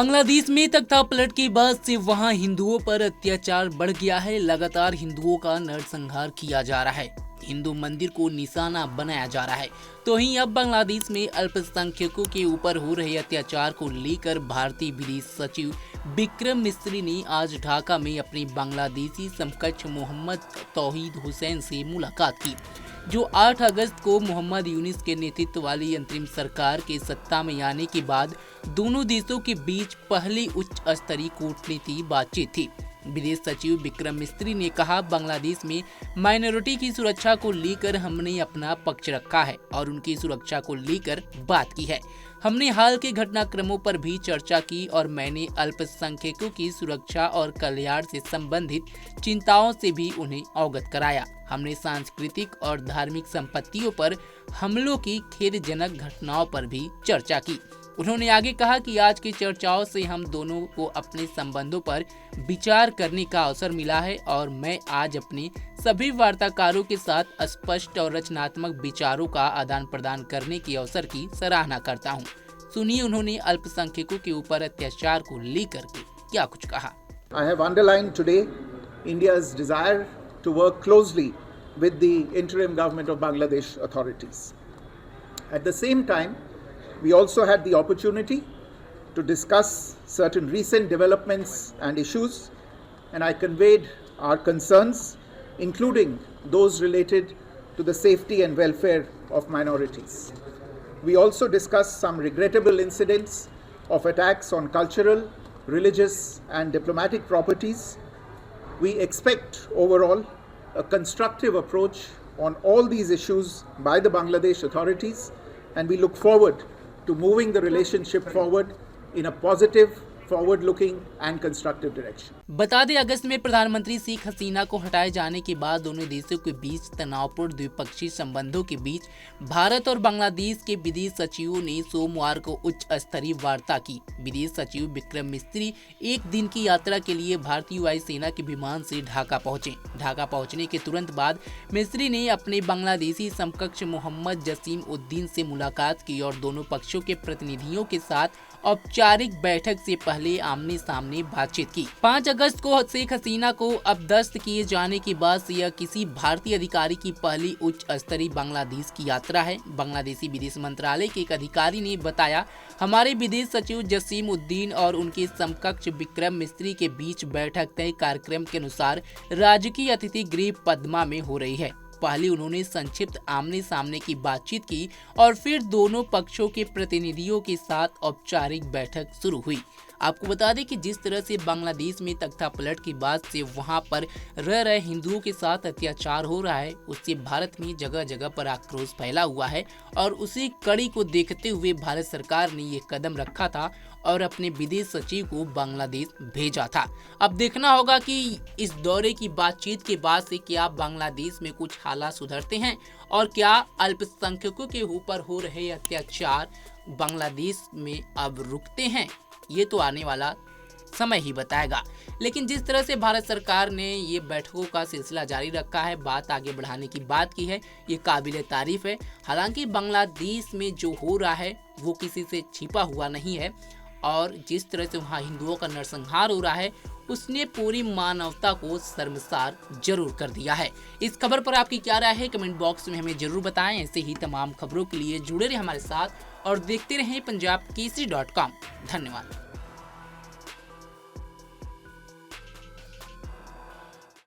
बांग्लादेश में तख्तापलट के बाद से वहां हिंदुओं पर अत्याचार बढ़ गया है। लगातार हिंदुओं का नरसंहार किया जा रहा है, हिंदू मंदिर को निशाना बनाया जा रहा है। तो ही अब बांग्लादेश में अल्पसंख्यकों के ऊपर हो रहे अत्याचार को लेकर भारतीय विदेश सचिव विक्रम मिस्री ने आज ढाका में अपने बांग्लादेशी समकक्ष मोहम्मद तौहीद हुसैन से मुलाकात की, जो 8 अगस्त को मोहम्मद यूनिस के नेतृत्व वाली अंतरिम सरकार के सत्ता में आने के बाद दोनों देशों के बीच पहली उच्च स्तरीय कूटनीतिक बातचीत थी। विदेश सचिव विक्रम मिस्री ने कहा, बांग्लादेश में माइनॉरिटी की सुरक्षा को लेकर हमने अपना पक्ष रखा है और उनकी सुरक्षा को लेकर बात की है। हमने हाल के घटनाक्रमों पर भी चर्चा की और मैंने अल्पसंख्यकों की सुरक्षा और कल्याण से संबंधित चिंताओं से भी उन्हें अवगत कराया। हमने सांस्कृतिक और धार्मिक संपत्तियों पर हमलों की खेदजनक घटनाओं पर भी चर्चा की। उन्होंने आगे कहा कि आज की चर्चाओं से हम दोनों को अपने संबंधों पर विचार करने का अवसर मिला है और मैं आज अपने सभी वार्ताकारों के साथ स्पष्ट और रचनात्मक विचारों का आदान प्रदान करने के अवसर की सराहना करता हूं। सुनिए उन्होंने अल्पसंख्यकों के ऊपर अत्याचार को लेकर के क्या कुछ कहा। I have underlined today India's desire to work closely with the interim government of Bangladesh authorities. At the same time, we also had the opportunity to discuss certain recent developments and issues, and I conveyed our concerns, including those related to the safety and welfare of minorities. We also discussed some regrettable incidents of attacks on cultural, religious, and diplomatic properties. We expect overall a constructive approach on all these issues by the Bangladesh authorities, and we look forward to moving the relationship forward in a positive, forward-looking and constructive direction. बता दें, अगस्त में प्रधानमंत्री शेख हसीना को हटाए जाने के बाद दोनों देशों के बीच तनावपूर्ण द्विपक्षीय संबंधों के बीच भारत और बांग्लादेश के विदेश सचिवों ने सोमवार को उच्च स्तरीय वार्ता की। विदेश सचिव विक्रम मिस्री एक दिन की यात्रा के लिए भारतीय वायुसेना के विमान से ढाका पहुंचे। ढाका पहुंचने के तुरंत बाद मिस्री ने अपने बांग्लादेशी समकक्ष मोहम्मद जसीम उद्दीन से मुलाकात की और दोनों पक्षों के प्रतिनिधियों के साथ औपचारिक बैठक से पहले आमने सामने बातचीत की। 5 अगस्त को शेख हसीना को अपदस्थ किए जाने के बाद से यह किसी भारतीय अधिकारी की पहली उच्च स्तरीय बांग्लादेश की यात्रा है। बांग्लादेशी विदेश मंत्रालय के एक अधिकारी ने बताया, हमारे विदेश सचिव जसीम उद्दीन और उनके समकक्ष विक्रम मिस्री के बीच बैठक तय कार्यक्रम के अनुसार राजकीय अतिथि गृह पद्मा में हो रही है। पहले उन्होंने संक्षिप्त आमने सामने की बातचीत की और फिर दोनों पक्षों के प्रतिनिधियों के साथ औपचारिक बैठक शुरू हुई। आपको बता दें कि जिस तरह से बांग्लादेश में तख्तापलट के बाद से वहां पर रह रहे हिंदुओं के साथ अत्याचार हो रहा है, उससे भारत में जगह जगह पर आक्रोश फैला हुआ है और उसी कड़ी को देखते हुए भारत सरकार ने ये कदम रखा था और अपने विदेश सचिव को बांग्लादेश भेजा था। अब देखना होगा कि इस दौरे की बातचीत के बाद से क्या बांग्लादेश में कुछ हालात सुधरते हैं और क्या अल्पसंख्यकों के ऊपर हो रहे अत्याचार बांग्लादेश में अब रुकते हैं। ये तो आने वाला समय ही बताएगा। लेकिन जिस तरह से भारत सरकार ने ये बैठकों का सिलसिला जारी रखा है, बात आगे बढ़ाने की बात की है, ये काबिले तारीफ है। हालांकि बांग्लादेश में जो हो रहा है वो किसी से छिपा हुआ नहीं है और जिस तरह से वहाँ हिंदुओं का नरसंहार हो रहा है उसने पूरी मानवता को शर्मसार जरूर कर दिया है। इस खबर पर आपकी क्या राय है, कमेंट बॉक्स में हमें जरूर बताएं। ऐसे ही तमाम खबरों के लिए जुड़े रहे हमारे साथ और देखते रहें पंजाब केसरी.com। धन्यवाद।